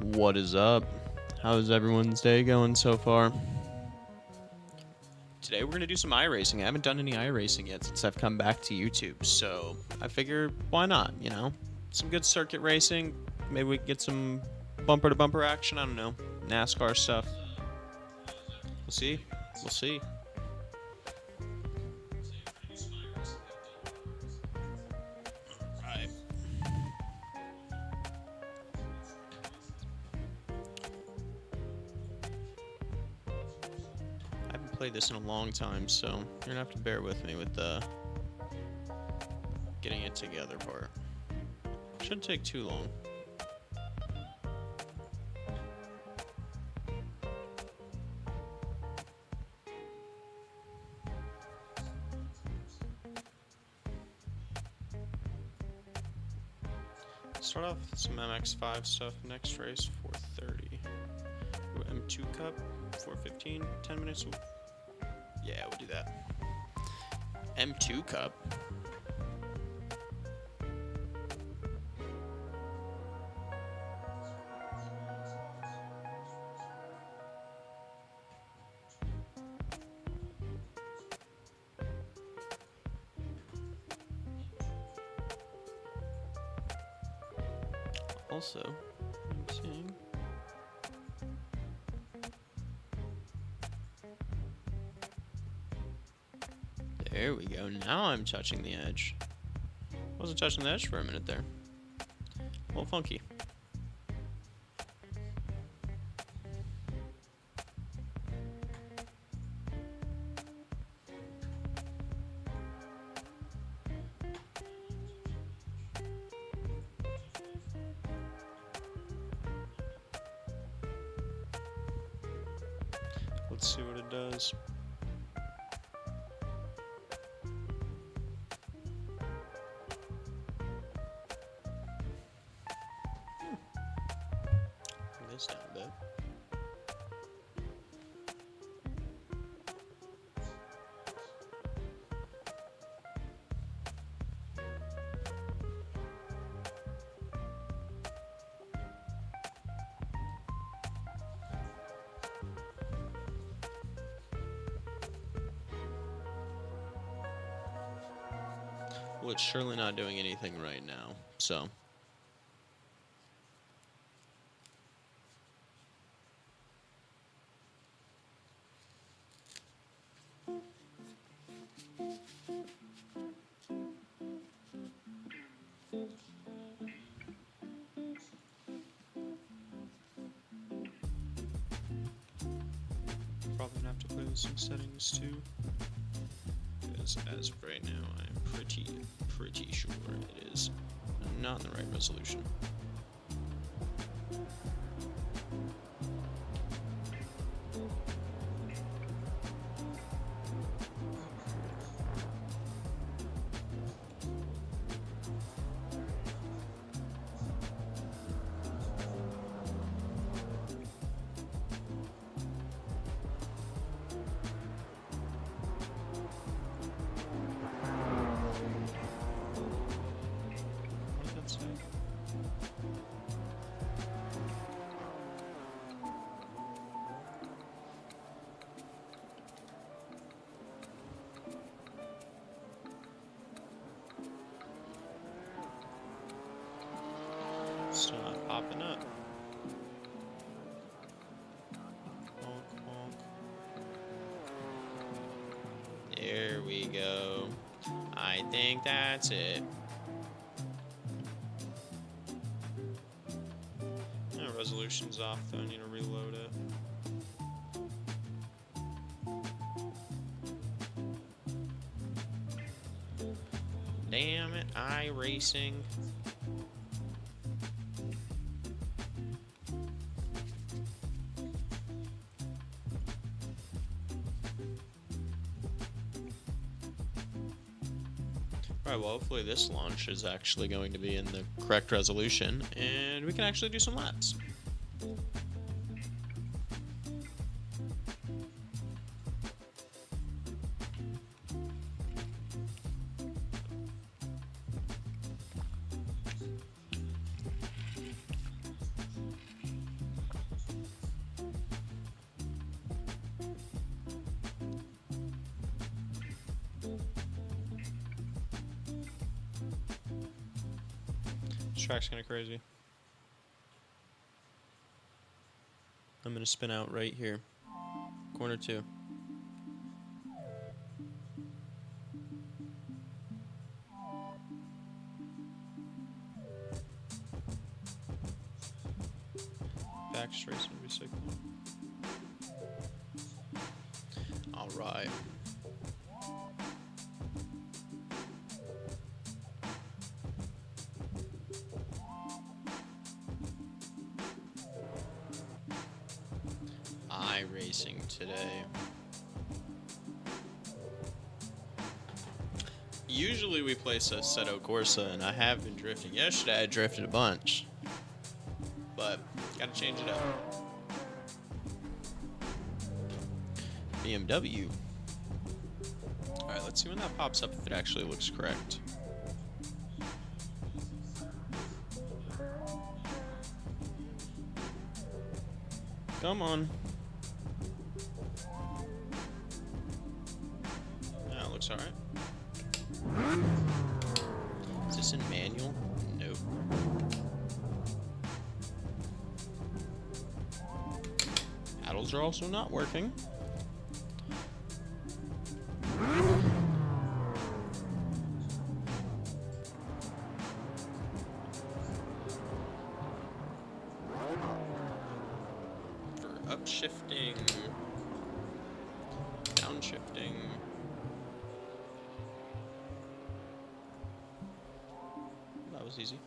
What is up? How's everyone's day going so far? Today we're going to do some iRacing. I haven't done any iRacing yet since I've come back to YouTube, so I figure why not, you know? Some good circuit racing, maybe we can get some bumper-to-bumper action, I don't know, NASCAR stuff. We'll see. We'll see. Alright. I haven't played this in a long time, so you're gonna have to bear with me with the getting it together part. Shouldn't take too long. Start off with some MX5 stuff. Next race, 4:30. M2 Cup, 4:15, 10 minutes. Yeah, we'll do that. M2 Cup. Also, I'm seeing there we go. Now I'm touching the edge. Wasn't touching the edge for a minute there. A little funky. Let's see what it does. Bring this down a bit. Well, it's surely not doing anything right now, so. Probably gonna have to play with some settings too. Because as of right now, I'm pretty sure it is not in the right resolution. Still not popping up. Honk, honk. There we go. I think that's it. Resolution's off though, I need to reload it. Damn it, iRacing. Alright, well hopefully this launch is actually going to be in the correct resolution and we can actually do some laps. track's kind of crazy. I'm gonna spin out right here. Corner 2. Back straight and recycle. Alright. Racing today. Usually we play Assetto Corsa, and I have been drifting. Yesterday I drifted a bunch, but gotta change it up. BMW. Alright, let's see when that pops up if it actually looks correct. Come on. Yeah, it looks alright. Is this in manual? Nope. Paddles are also not working. Upshifting, downshifting. That was easy.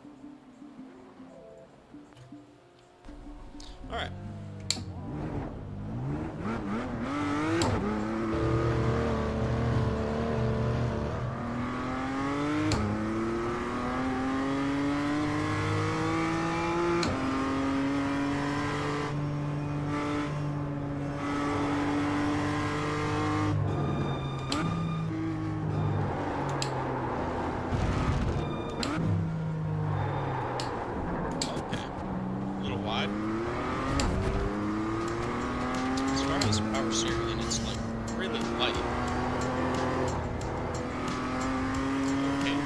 All right. Power steering, it's like really light. Okay.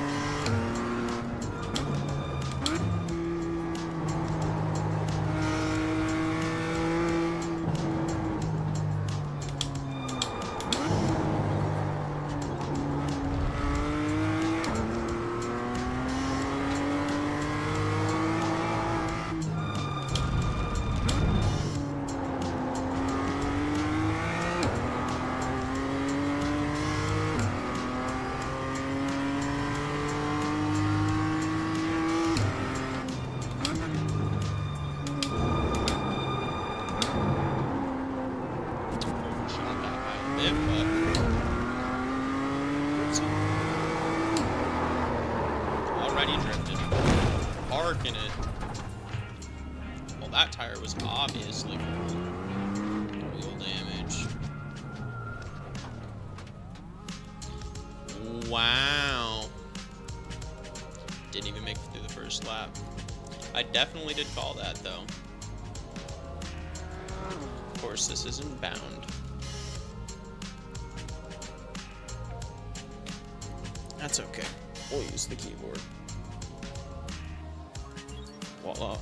Already drifted. Parking it. Well, that tire was obviously wheel damage. Wow. Didn't even make it through the first lap. I definitely did call that, though. Of course, this isn't bound. That's okay. We'll use the keyboard. Voila.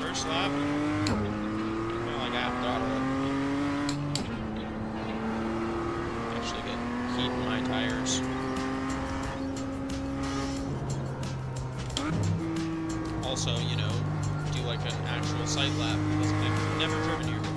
First lap, kind of like half throttle. Actually get heat in my tires. Also, you know, do like an actual sight lap because I've never driven here before.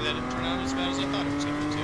Actually, that didn't turn out as bad as I thought it was going to.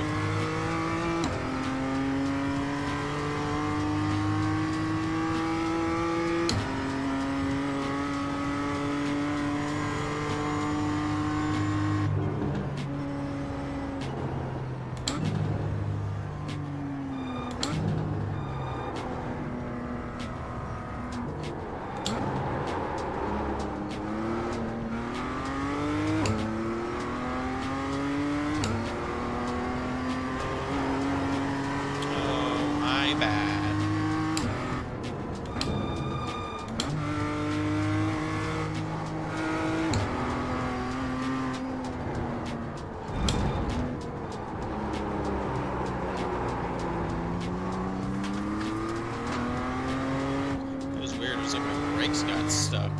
Got stuck.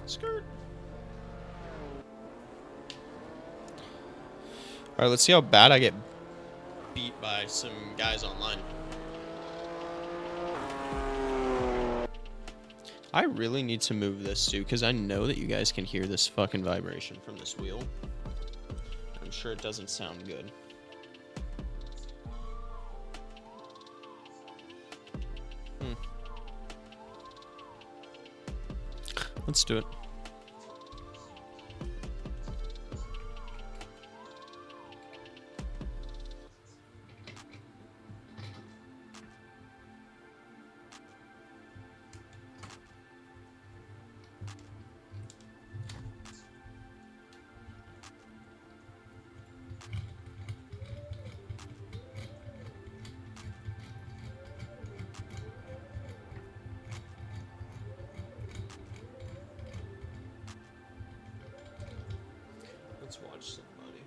Skirt. Alright, let's see how bad I get beat by some guys online. I really need to move this too, because I know that you guys can hear this fucking vibration from this wheel. I'm sure it doesn't sound good. Let's do it. Let's watch somebody.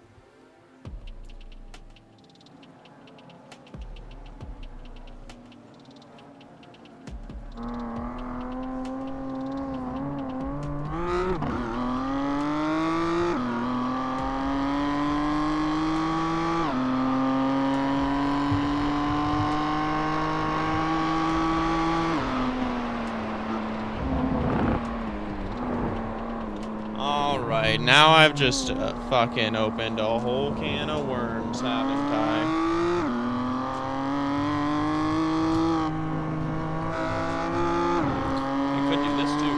Alright, now I've just fucking opened a whole can of worms, haven't I? I could do this too.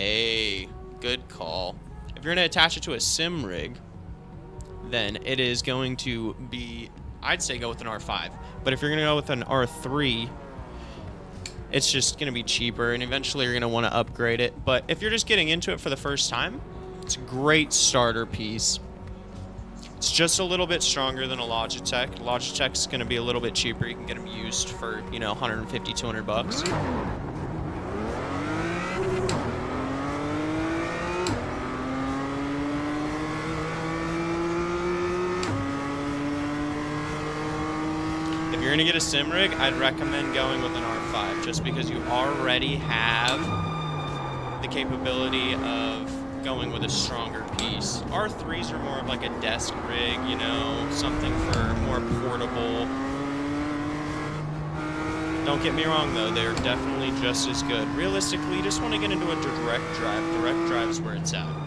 Hey, good call. If you're going to attach it to a sim rig, then it is going to be, I'd say go with an R5. But if you're going to go with an R3, it's just going to be cheaper, and eventually you're going to want to upgrade it. But if you're just getting into it for the first time, it's a great starter piece. It's just a little bit stronger than a Logitech. Logitech's going to be a little bit cheaper. You can get them used for, you know, 150, 200 bucks. If you're going to get a sim rig, I'd recommend going with an R5, just because you already have the capability of going with a stronger piece. R3s are more of like a desk rig, you know, something for more portable. Don't get me wrong though, they're definitely just as good. Realistically, you just want to get into a direct drive. Direct drive's where it's at.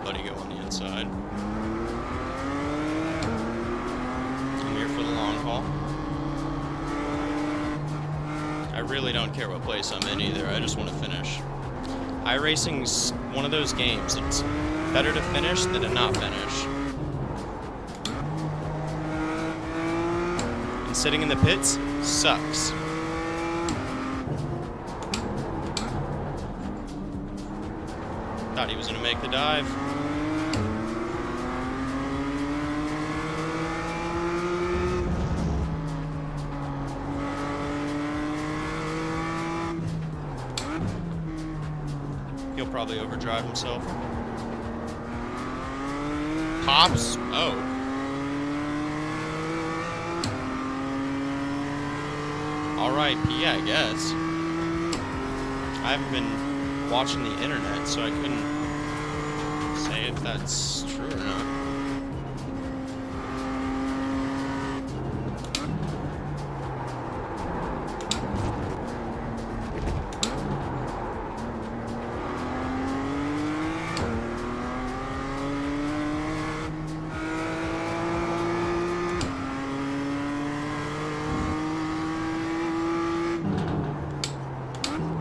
Buddy go on the inside. I'm here for the long haul. I really don't care what place I'm in either. I just want to finish. iRacing's one of those games. It's better to finish than to not finish. And sitting in the pits sucks. Thought he was going to make the dive. He'll probably overdrive himself. Pops? Oh. R.I.P. I guess. I haven't been watching the internet, so I couldn't say if that's true or not.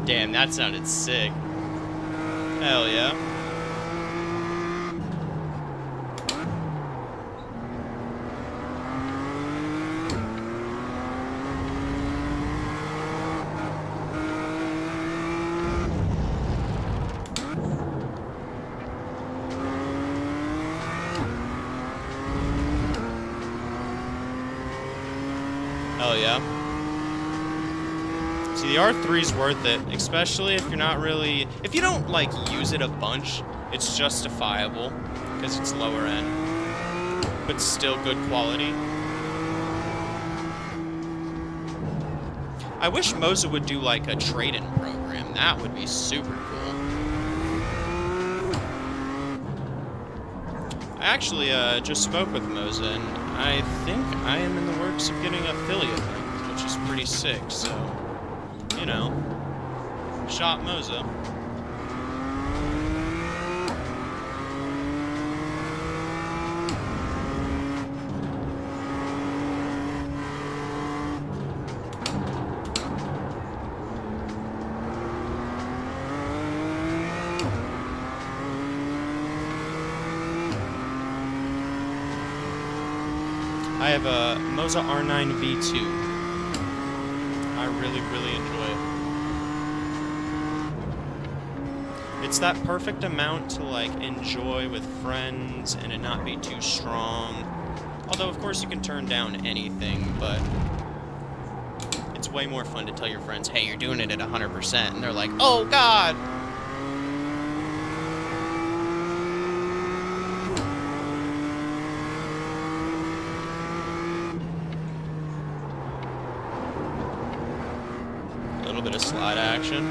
Damn, that sounded sick. Hell yeah. Hell yeah. See, the R3's worth it, especially if you're not really... If you don't, like, use it a bunch, it's justifiable, because it's lower end, but still good quality. I wish Moza would do, like, a trade-in program. That would be super cool. I actually just spoke with Moza, and I think I am in the works of getting affiliate links, which is pretty sick, so... You know, shop Moza. I have a Moza R9v2. I really, really enjoy it. It's that perfect amount to, like, enjoy with friends and it not be too strong. Although, of course, you can turn down anything, but it's way more fun to tell your friends, hey, you're doing it at 100%, and they're like, oh, God! little bit of slide action.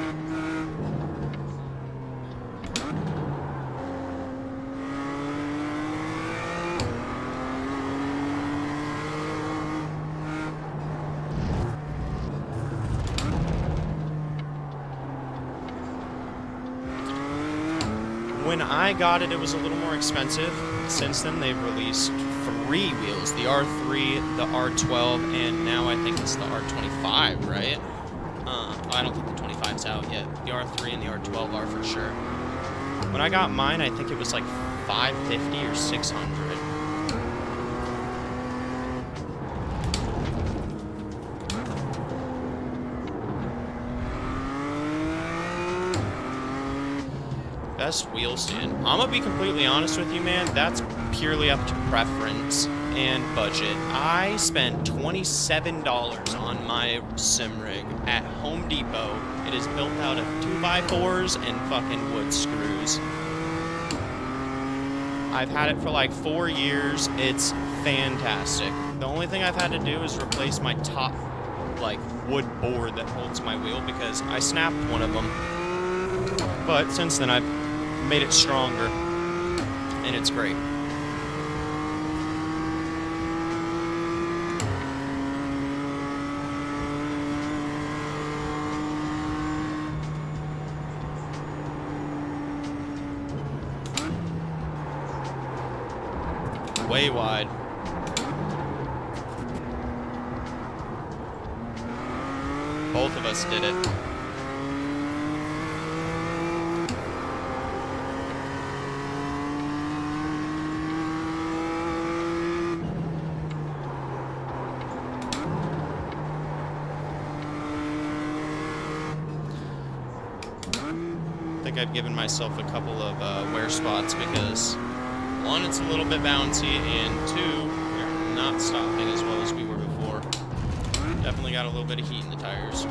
When I got it, it was a little more expensive. Since then, they've released 3 wheels, the R3, the R12, and now I think it's the R25, right? I don't think the 25's out yet. The R3 and the R12 are for sure. When I got mine, I think it was like $550 or $600. Best wheel stand. I'm gonna be completely honest with you, man. That's purely up to preference and budget. I spent $27 on my sim rig at Home Depot. It is built out of 2x4s and fucking wood screws. I've had it for like 4 years. It's fantastic. The only thing I've had to do is replace my top like wood board that holds my wheel because I snapped one of them. But since then I've made it stronger and it's great. Way wide. Both of us did it. I think I've given myself a couple of wear spots because 1, it's a little bit bouncy, and 2, we're not stopping as well as we were before. Definitely got a little bit of heat in the tires.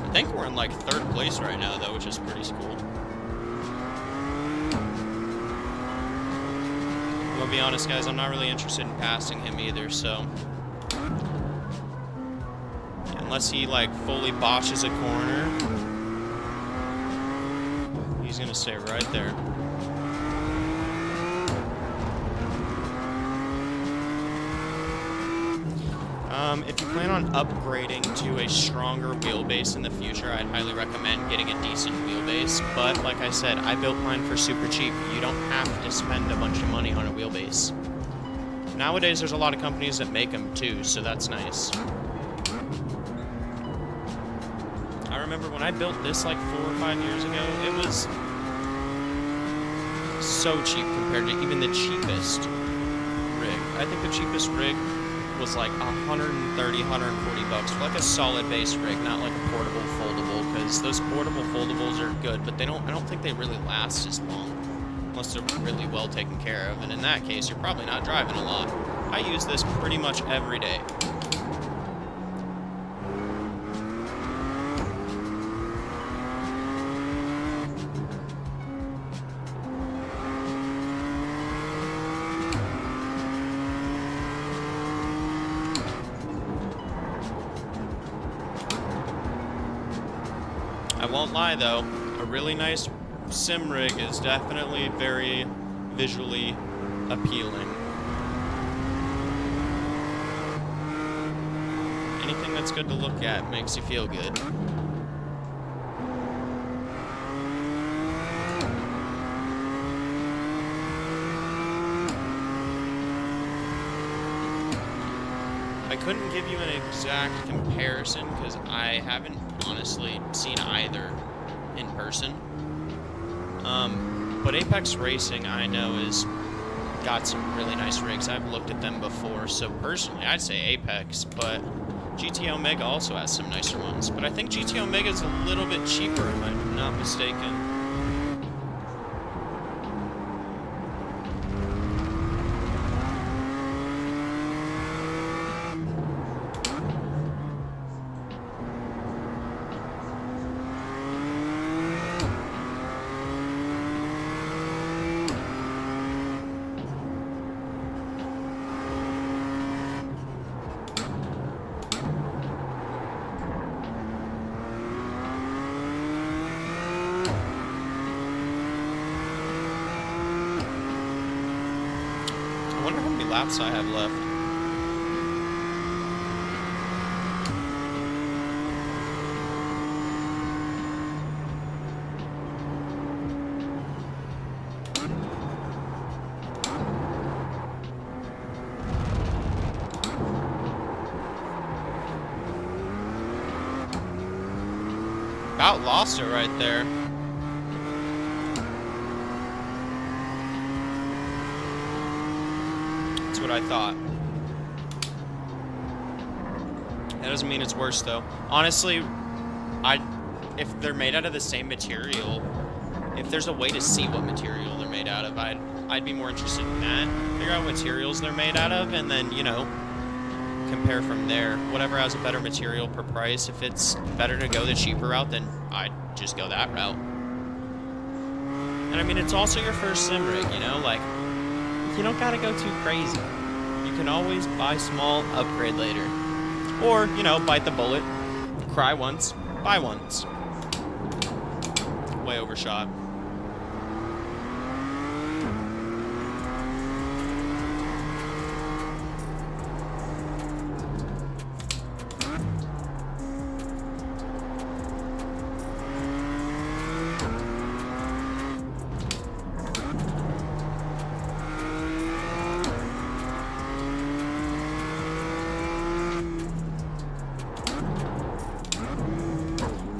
I think we're in like 3rd place right now though, which is pretty cool. I'll be honest, guys, I'm not really interested in passing him either, so unless he like fully botches a corner, he's gonna stay right there. If you plan on upgrading to a stronger wheelbase in the future, I'd highly recommend getting a decent wheelbase. But like I said, I built mine for super cheap. You don't have to spend a bunch of money on a wheelbase. Nowadays, there's a lot of companies that make them too, so that's nice. I remember when I built this like 4 or 5 years ago, it was so cheap compared to even the cheapest rig. I think the cheapest rig was like $130, $140 for like a solid base rig, not like a portable foldable, because those portable foldables are good, but I don't think they really last as long unless they're really well taken care of, and in that case you're probably not driving a lot. I use this pretty much every day. I won't lie though, a really nice sim rig is definitely very visually appealing. Anything that's good to look at makes you feel good. I couldn't give you an exact comparison because I haven't honestly seen either in person. But Apex Racing I know is got some really nice rigs. I've looked at them before, so personally I'd say Apex, but GT Omega also has some nicer ones. But I think GT Omega is a little bit cheaper if I'm not mistaken. laps I have left. About lost it right there. That's what I thought. That doesn't mean it's worse though. Honestly, if they're made out of the same material, if there's a way to see what material they're made out of, I'd be more interested in that. Figure out what materials they're made out of, and then, you know, compare from there. Whatever has a better material per price. If it's better to go the cheaper route, then I'd just go that route. And I mean, it's also your first sim rig, you know, like, you don't gotta go too crazy. You can always buy small, upgrade later. Or, you know, bite the bullet, cry once, buy once. Way overshot.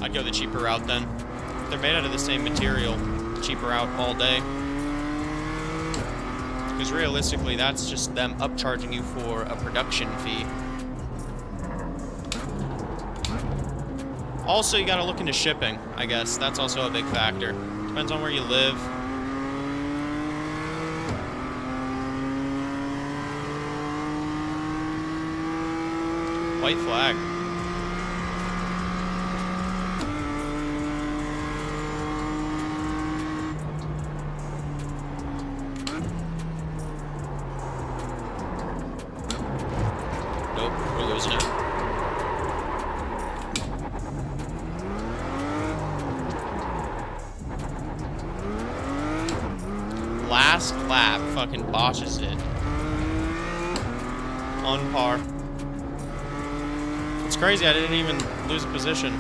I'd go the cheaper route then. If they're made out of the same material, cheaper route all day. Because realistically, that's just them upcharging you for a production fee. Also, you gotta look into shipping, I guess. That's also a big factor. Depends on where you live. White flag. Nope, we're losing it. Last lap, fucking botches it. On par. It's crazy, I didn't even lose a position.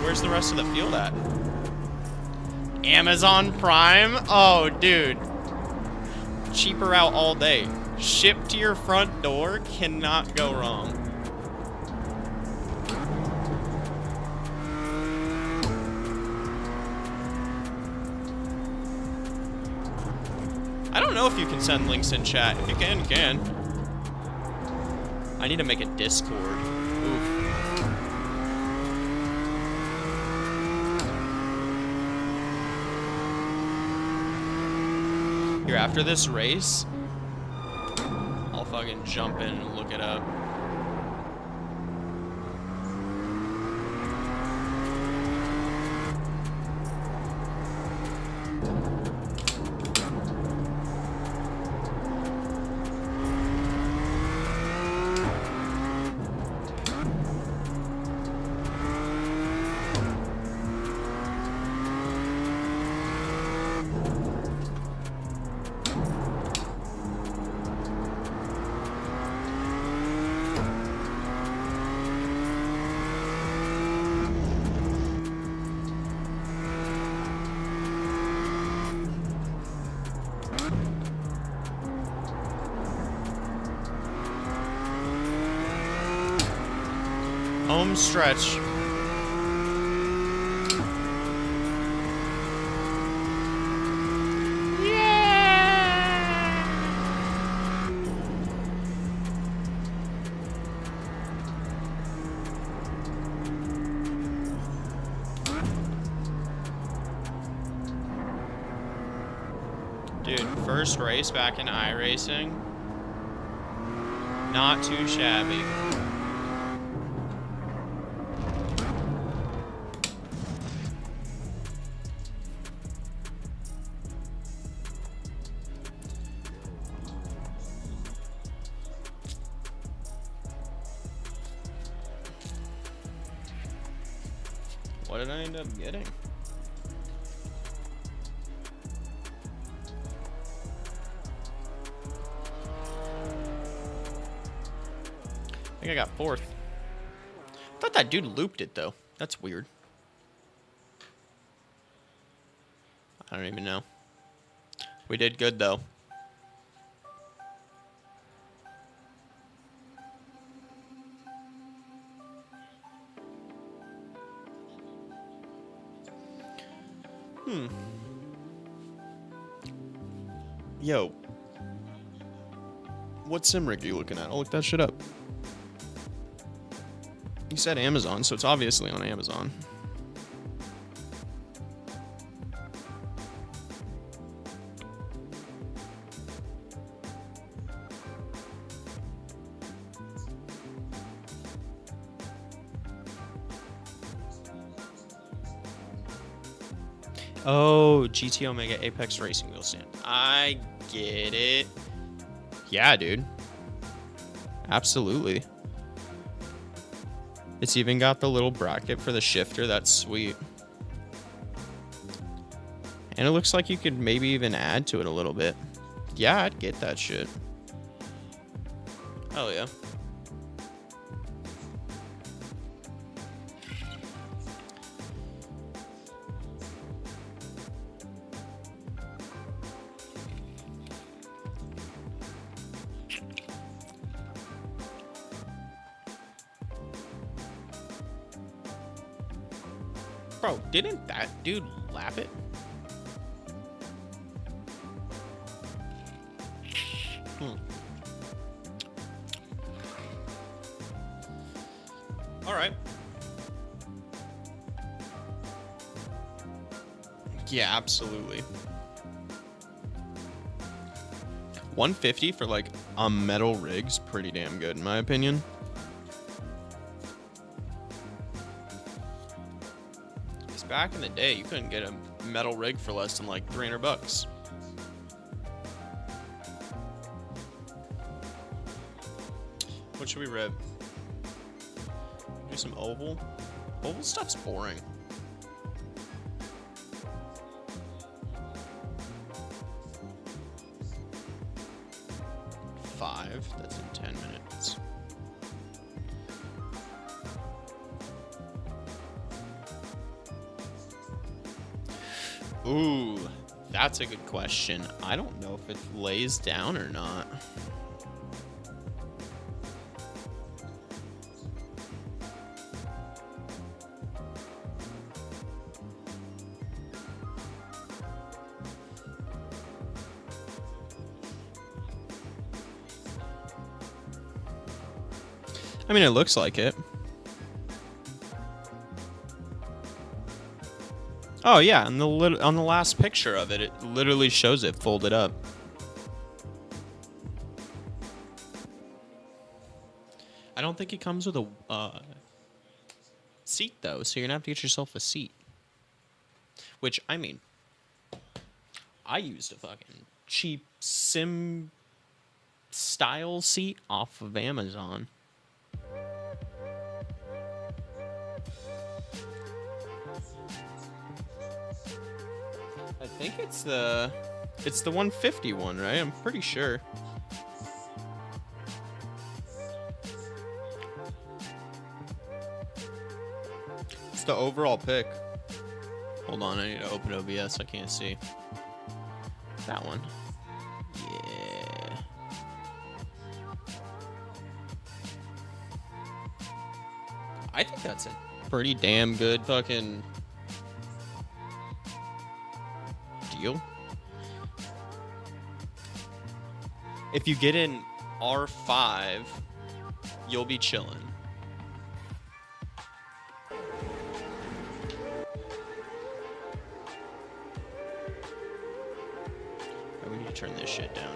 Where's the rest of the field at? Amazon Prime? Oh, dude. Cheaper route all day. Shipped to your front door, cannot go wrong. I don't know if you can send links in chat. If you can, you can. I need to make a Discord. Oof. Here, after this race, I'll fucking jump in and look it up. Home stretch. Yeah! Dude, first race back in iRacing. Not too shabby. What did I end up getting? I think I got fourth. I thought that dude looped it, though. That's weird. I don't even know. We did good, though. Yo. What sim rig are you looking at? I'll look that shit up. You said Amazon, so it's obviously on Amazon. Oh, GT Omega Apex Racing Wheel Stand. I get it. Yeah, dude. Absolutely. It's even got the little bracket for the shifter. That's sweet. And it looks like you could maybe even add to it a little bit. Yeah, I'd get that shit. Hell yeah. Bro, didn't that dude lap it? All right. Yeah, absolutely. 150 for like a metal rig's pretty damn good in my opinion. Back in the day, you couldn't get a metal rig for less than like $300. What should we rip? Do some oval? Oval stuff's boring. Five. That's in 10 minutes. Ooh, that's a good question. I don't know if it lays down or not. I mean, it looks like it. Oh yeah, on the last picture of it, it literally shows it folded up. I don't think it comes with a seat though, so you're gonna have to get yourself a seat. Which, I mean, I used a fucking cheap sim style seat off of Amazon. I think it's the 150 one, right? I'm pretty sure. It's the overall pick. Hold on, I need to open OBS. I can't see. That one. Yeah. I think that's a pretty damn good fucking deal. If you get in R5, you'll be chilling. We need to turn this shit down.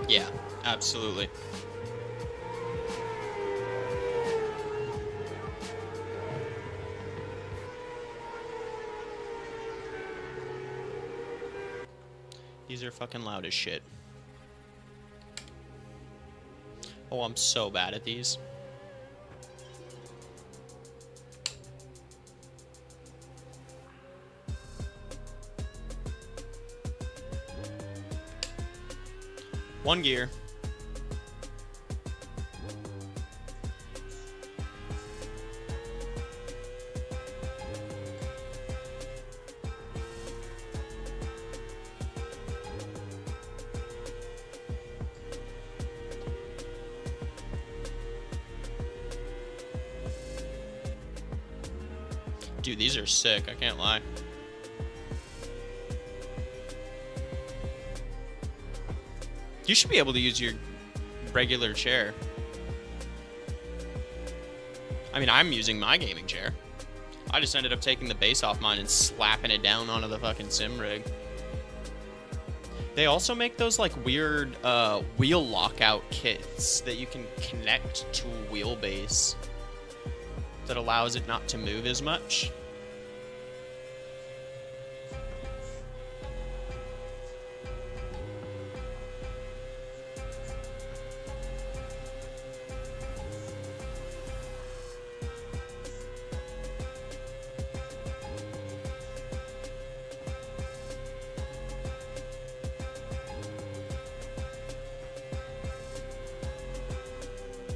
Yeah, absolutely. These are fucking loud as shit. Oh, I'm so bad at these. One gear. Dude, these are sick, I can't lie. You should be able to use your regular chair. I mean, I'm using my gaming chair. I just ended up taking the base off mine and slapping it down onto the fucking sim rig. They also make those like weird wheel lockout kits that you can connect to a wheelbase that allows it not to move as much.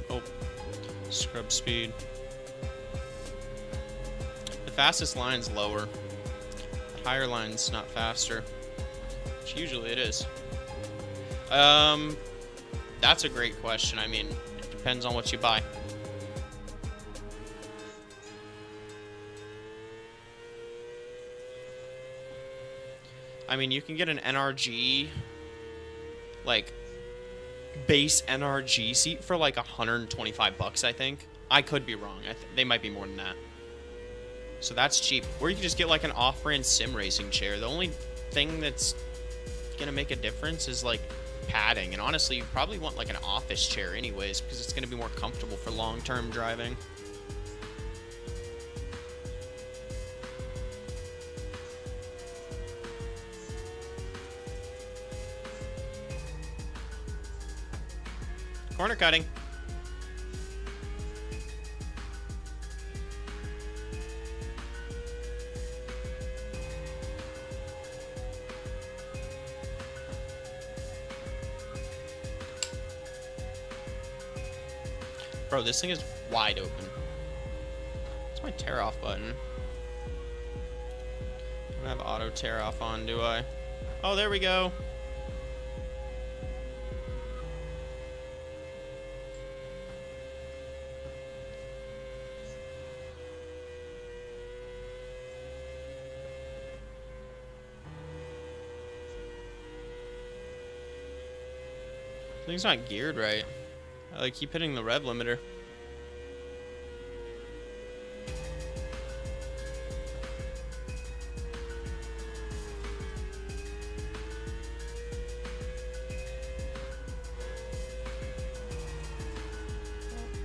Oh, scrub speed. The fastest line's lower. The higher line's not faster, which usually it is. That's a great question. I mean, it depends on what you buy. I mean, you can get an NRG, like, base NRG seat for like 125 bucks, I think. I could be wrong. They might be more than that. So that's cheap. Or you can just get like an off-brand sim racing chair. The only thing that's gonna make a difference is like padding. And honestly, you probably want like an office chair anyways, because it's gonna be more comfortable for long-term driving. Corner cutting. Bro, this thing is wide open. What's my tear off button? I don't have auto tear off on, do I? Oh, there we go. Thing's not geared right. I like keep hitting the rev limiter.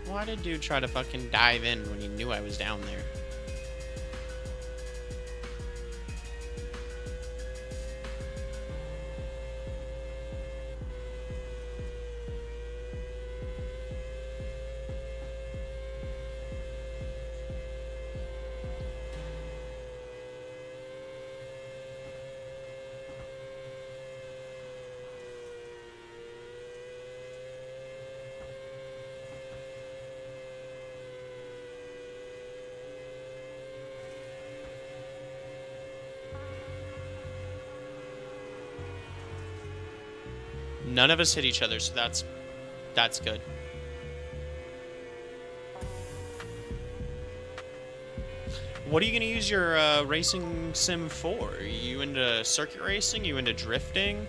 Why did dude try to fucking dive in when he knew I was down there? None of us hit each other, so that's good. What are you gonna use your racing sim for? Are you into circuit racing? You into drifting?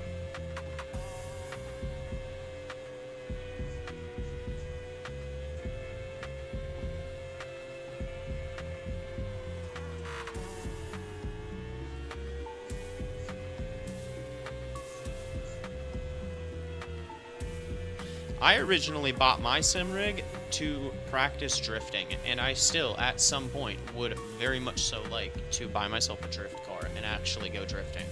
I originally bought my sim rig to practice drifting, and I still, at some point, would very much so like to buy myself a drift car and actually go drifting.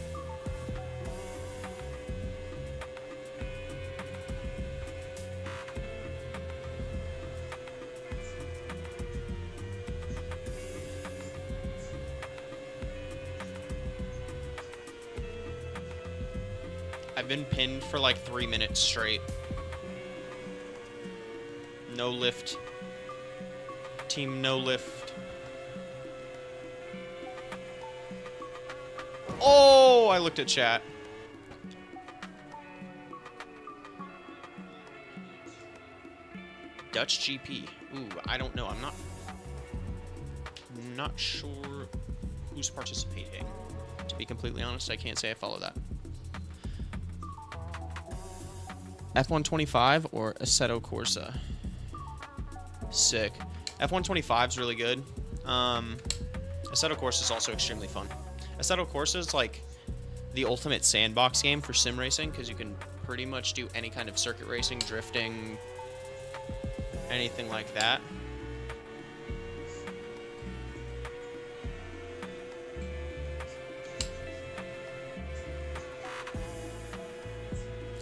I've been pinned for like 3 minutes straight. No lift. Team no lift. Oh, I looked at chat. Dutch GP. Ooh, I don't know. I'm not sure who's participating. To be completely honest, I can't say I follow that. F125 or Assetto Corsa? Sick. F125 is really good. Assetto Corsa is also extremely fun. Assetto Corsa is like the ultimate sandbox game for sim racing because you can pretty much do any kind of circuit racing, drifting, anything like that.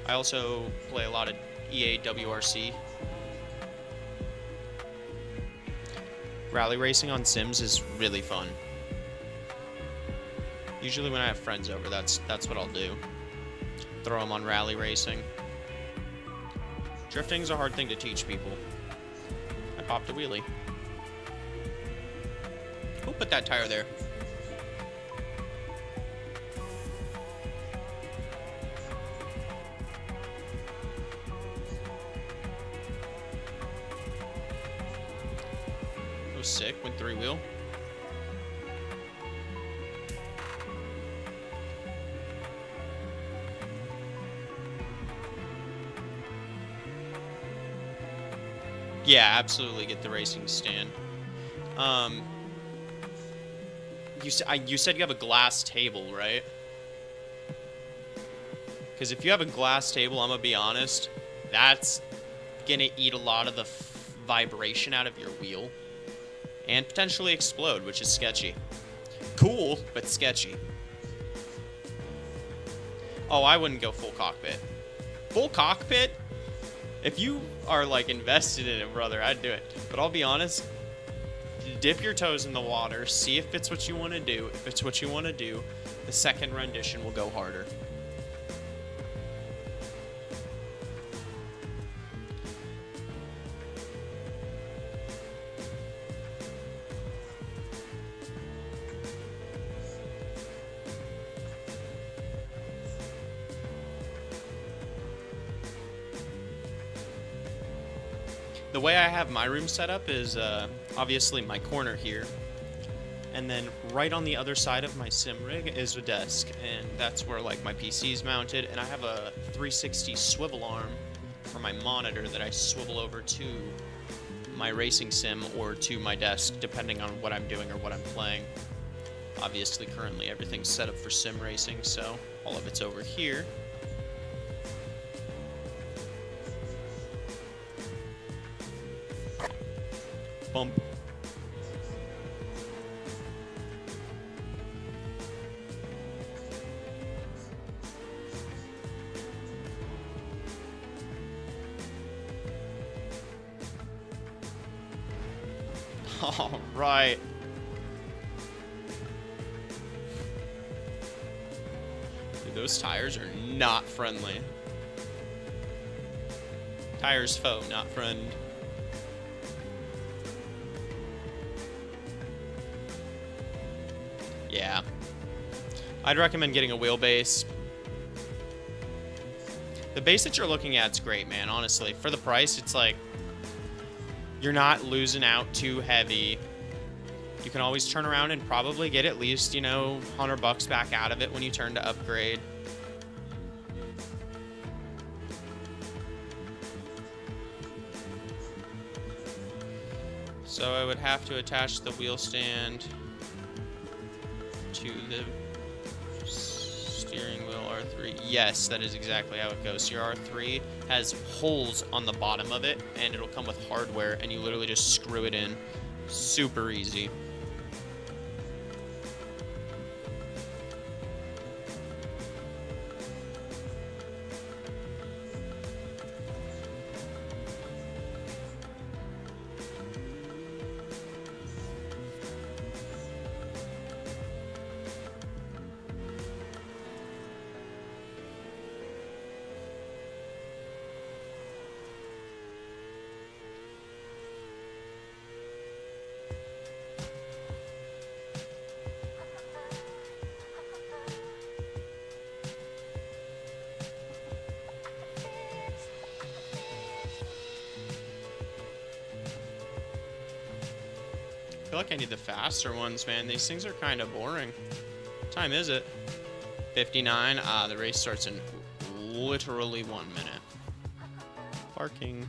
I also play a lot of EA WRC. Rally racing on Sims is really fun. Usually when I have friends over, that's what I'll do. Throw them on rally racing. Drifting's a hard thing to teach people. I popped a wheelie. Who put that tire there? Was sick, went 3-wheel. Yeah, absolutely get the racing stand. You said you have a glass table, right? Because if you have a glass table, I'm gonna be honest, that's gonna eat a lot of the vibration out of your wheel. And potentially explode, which is sketchy. Cool, but sketchy. Oh, I wouldn't go full cockpit. Full cockpit? If you are, like, invested in it, brother, I'd do it. But I'll be honest, dip your toes in the water, see if it's what you want to do. If it's what you want to do, the second rendition will go harder. The way I have my room set up is obviously my corner here, and then right on the other side of my sim rig is a desk, and that's where like my PC is mounted, and I have a 360 swivel arm for my monitor that I swivel over to my racing sim or to my desk depending on what I'm doing or what I'm playing. Obviously currently everything's set up for sim racing, so all of it's over here. Bump. All right. Dude, those tires are not friendly. Tires foe, not friend. Yeah. I'd recommend getting a wheelbase. The base that you're looking at is great, man, honestly. For the price, it's like you're not losing out too heavy. You can always turn around and probably get at least, you know, $100 back out of it when you turn to upgrade. So I would have to attach the wheel stand to the steering wheel R3. Yes, that is exactly how it goes. So your R3 has holes on the bottom of it, and it'll come with hardware, and you literally just screw it in. Super easy. feel like I need the faster ones, man. These things are kind of boring. What time is it? 59. The race starts in literally 1 minute. Parking.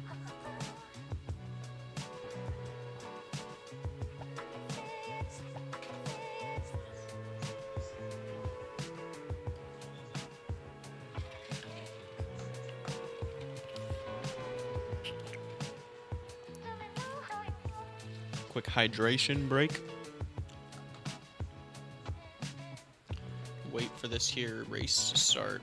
Quick hydration break. Wait for this here race to start.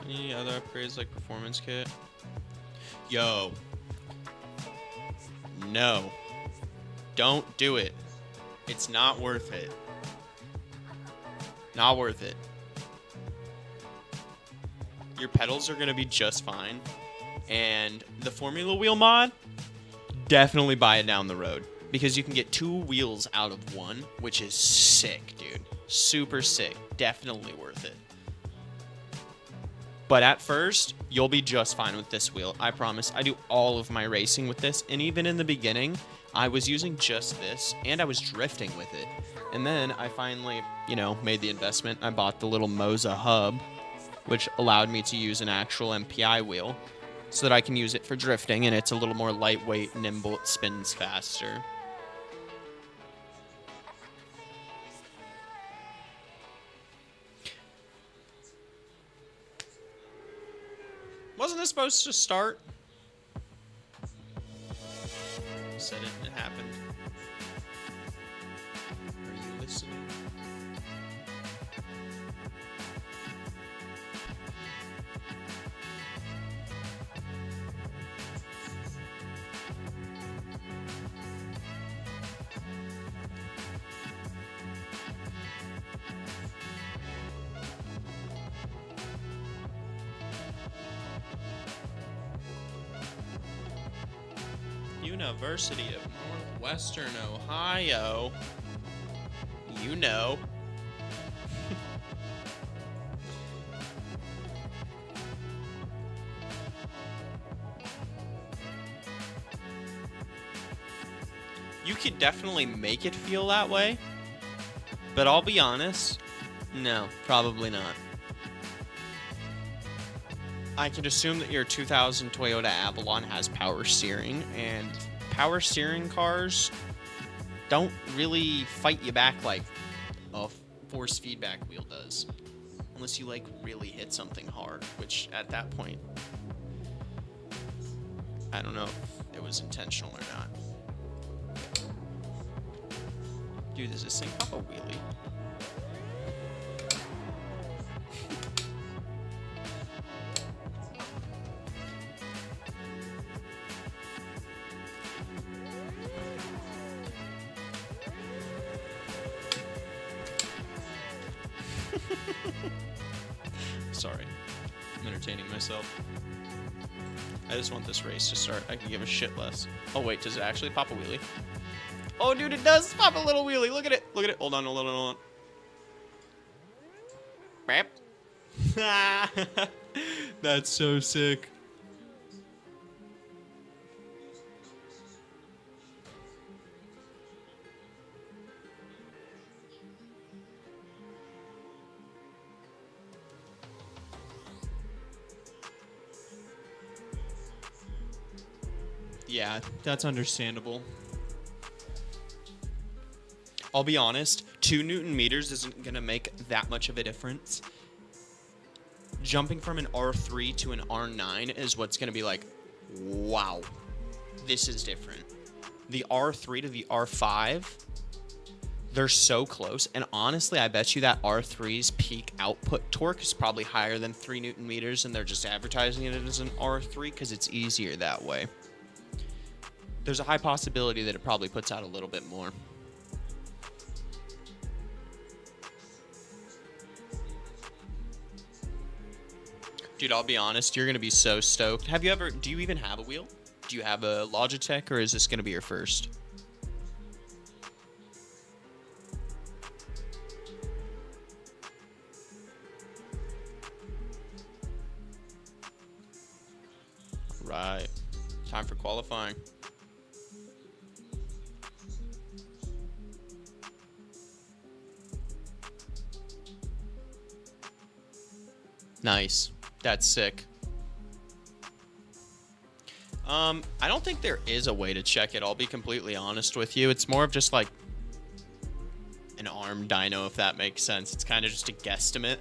Any other upgrades like performance kit? Yo. No. Don't do it. It's not worth it. Not worth it. Your pedals are going to be just fine. And the Formula Wheel mod, definitely buy it down the road. Because you can get 2 wheels out of 1, which is sick, dude. Super sick. Definitely worth it. But at first, you'll be just fine with this wheel. I promise. I do all of my racing with this. And even in the beginning, I was using just this. And I was drifting with it. And then I finally, made the investment. I bought the little Moza hub, which allowed me to use an actual MPI wheel so that I can use it for drifting, and it's a little more lightweight, nimble, it spins faster. Wasn't this supposed to start? Said it happened. Are you listening? University of Northwestern Ohio. You know. You could definitely make it feel that way, but I'll be honest, no, probably not. I can assume that your 2000 Toyota Avalon has power steering, and power steering cars don't really fight you back like a force feedback wheel does. Unless you really hit something hard, which at that point, I don't know if it was intentional or not. Dude, does this thing pop a wheelie? Sorry, I'm entertaining myself. I just want this race to start. I can give a shit less. Oh wait, does it actually pop a wheelie? Oh dude, it does pop a little wheelie. Look at it. Look at it. Hold on, hold on, hold on. Bap. That's so sick. Yeah, that's understandable. I'll be honest, 2 Newton meters isn't going to make that much of a difference. Jumping from an R3 to an R9 is what's going to be like, wow, this is different. The R3 to the R5, they're so close. And honestly, I bet you that R3's peak output torque is probably higher than 3 Newton meters, and they're just advertising it as an R3 because it's easier that way. There's a high possibility that it probably puts out a little bit more. Dude, I'll be honest, you're going to be so stoked. Do you even have a wheel? Do you have a Logitech, or is this going to be your first? Time for qualifying. Nice. That's sick. I don't think there is a way to check it. I'll be completely honest with you. It's more of just like an ARM dyno, if that makes sense. It's kind of just a guesstimate.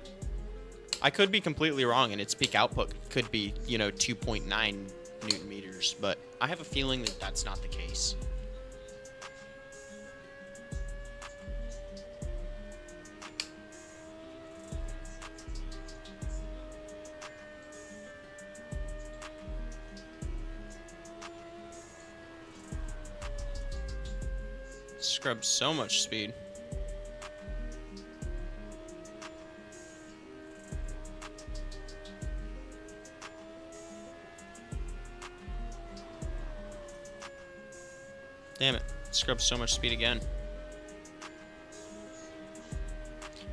I could be completely wrong, and its peak output could be, you know, 2.9 Newton meters, but I have a feeling that that's not the case. Scrubs so much speed. Damn it. Scrubs so much speed again.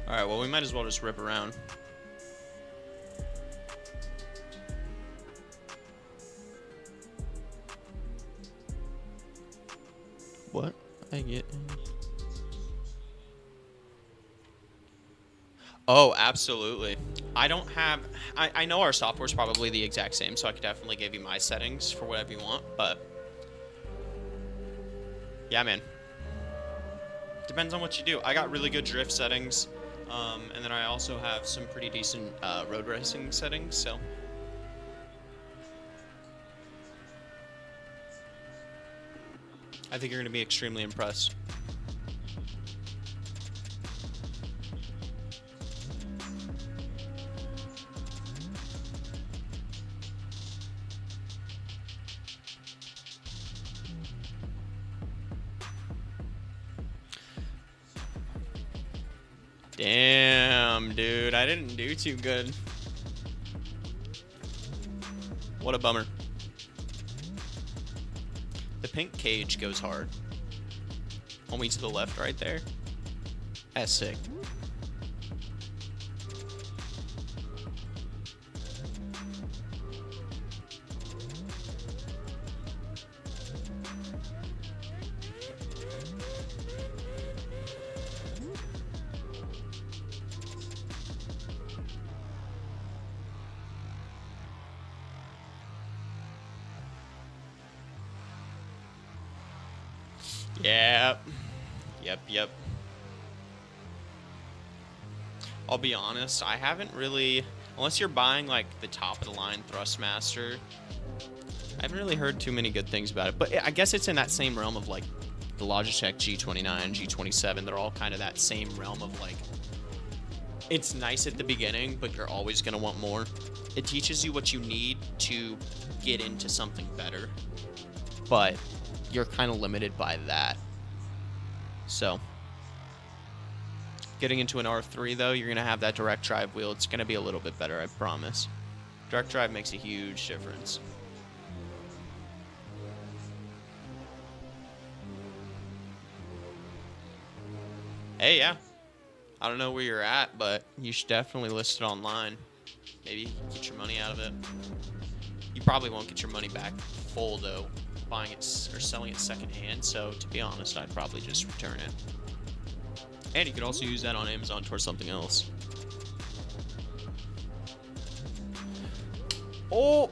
Alright, well, we might as well just rip around. What? I get... Oh, absolutely. I don't have... I know our software's probably the exact same, so I could definitely give you my settings for whatever you want, but... Yeah, man. Depends on what you do. I got really good drift settings, and then I also have some pretty decent road racing settings, so... I think you're going to be extremely impressed. Damn, dude, I didn't do too good. What a bummer. The pink cage goes hard. Homie to the left right there. That's sick. Yep. I'll be honest, I haven't really, unless you're buying like the top of the line Thrustmaster, I haven't really heard too many good things about it. But I guess it's in that same realm of like the Logitech G29, G27. They're all kind of that same realm of like, it's nice at the beginning, but you're always going to want more. It teaches you what you need to get into something better, but you're kind of limited by that. So, getting into an R3 though, you're going to have that direct drive wheel. It's going to be a little bit better, I promise. Direct drive makes a huge difference. Hey, yeah. I don't know where you're at, but you should definitely list it online. Maybe get your money out of it. You probably won't get your money back full though, buying it or selling it secondhand. So to be honest, I'd probably just return it. And you could also use that on Amazon towards something else. Oh!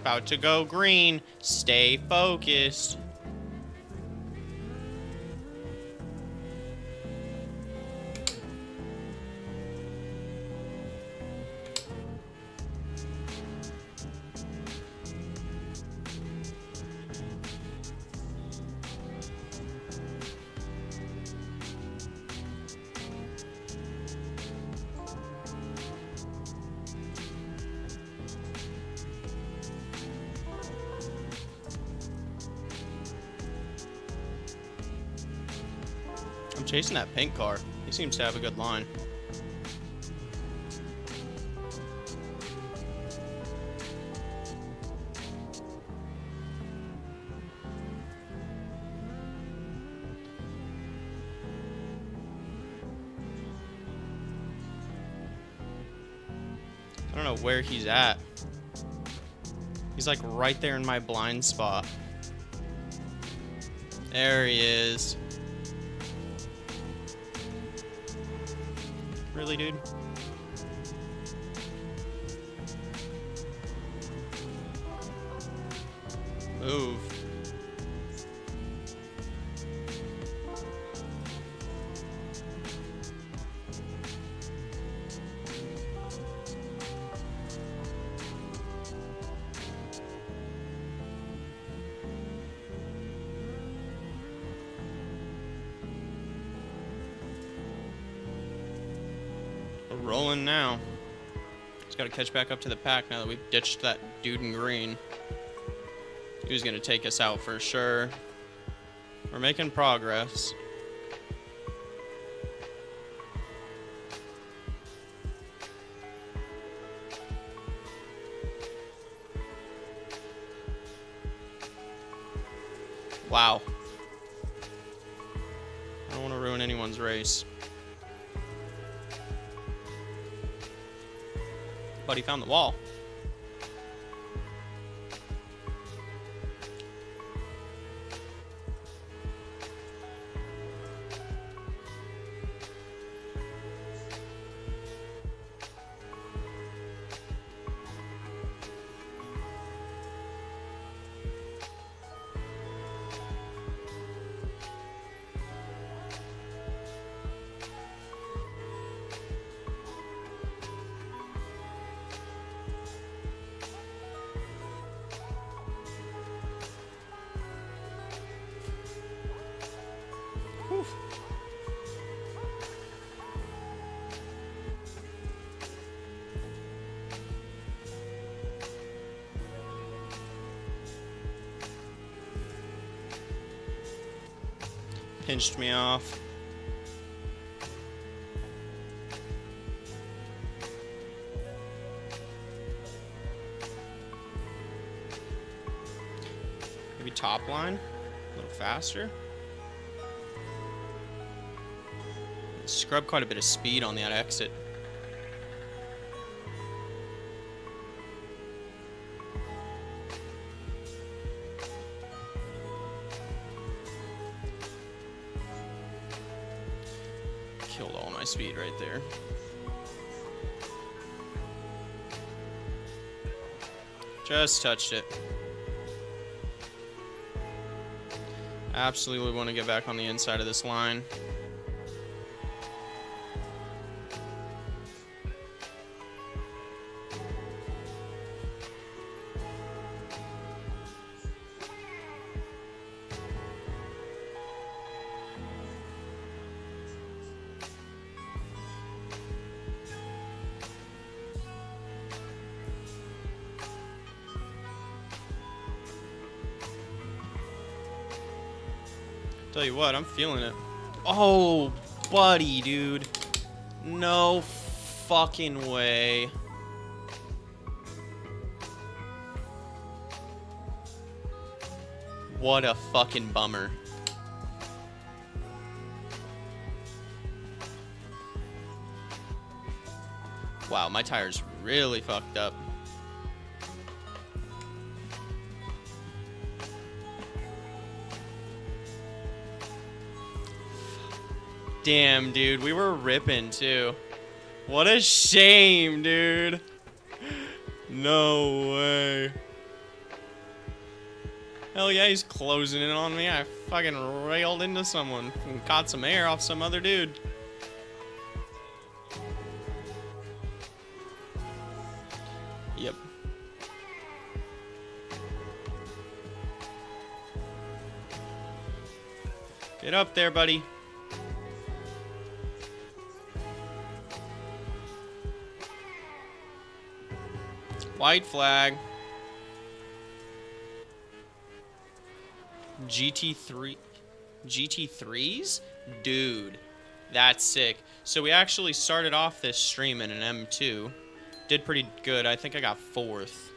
About to go green. Stay focused. I'm chasing that pink car. He seems to have a good line. I don't know where he's at. He's like right there in my blind spot. There he is. Really, dude? Move. We're rolling now. Just gotta catch back up to the pack now that we've ditched that dude in green. He was gonna take us out for sure. We're making progress. Wow. I don't want to ruin anyone's race. But he found the wall. Whew. Pinched me off. Maybe top line a little faster. Scrub quite a bit of speed on that exit. Killed all my speed right there. Just touched it. Absolutely want to get back on the inside of this line. Tell you what, I'm feeling it. Oh, buddy, dude. No fucking way. What a fucking bummer. Wow, my tire's really fucked up. Damn, dude, we were ripping too. What a shame, dude. No way. Hell yeah, he's closing in on me. I fucking railed into someone and caught some air off some other dude. Yep. Get up there, buddy. White flag. GT3s? Dude, that's sick. So we actually started off this stream in an M2. Did pretty good. I think I got 4th.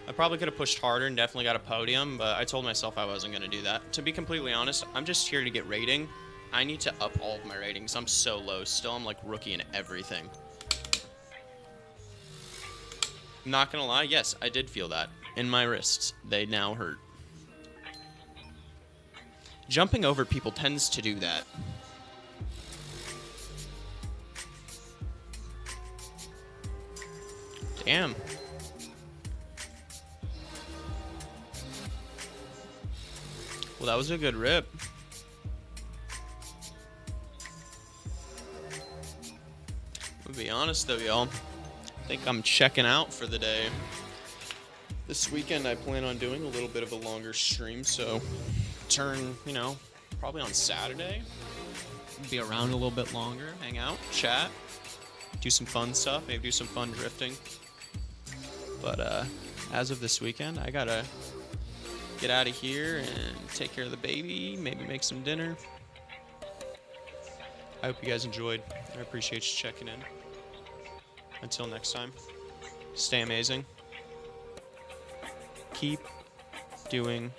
I probably could have pushed harder and definitely got a podium, but I told myself I wasn't going to do that. To be completely honest, I'm just here to get rating. I need to up all of my ratings. I'm so low still. I'm like rookie in everything. I'm not going to lie. Yes, I did feel that. In my wrists. They now hurt. Jumping over people tends to do that. Damn. Well, that was a good rip. To be honest though, y'all, I think I'm checking out for the day. This weekend I plan on doing a little bit of a longer stream, so turn, you know, probably on Saturday. Be around a little bit longer, hang out, chat, do some fun stuff, maybe do some fun drifting. But as of this weekend, I gotta get out of here and take care of the baby, maybe make some dinner. I hope you guys enjoyed. I appreciate you checking in. Until next time, stay amazing. Keep doing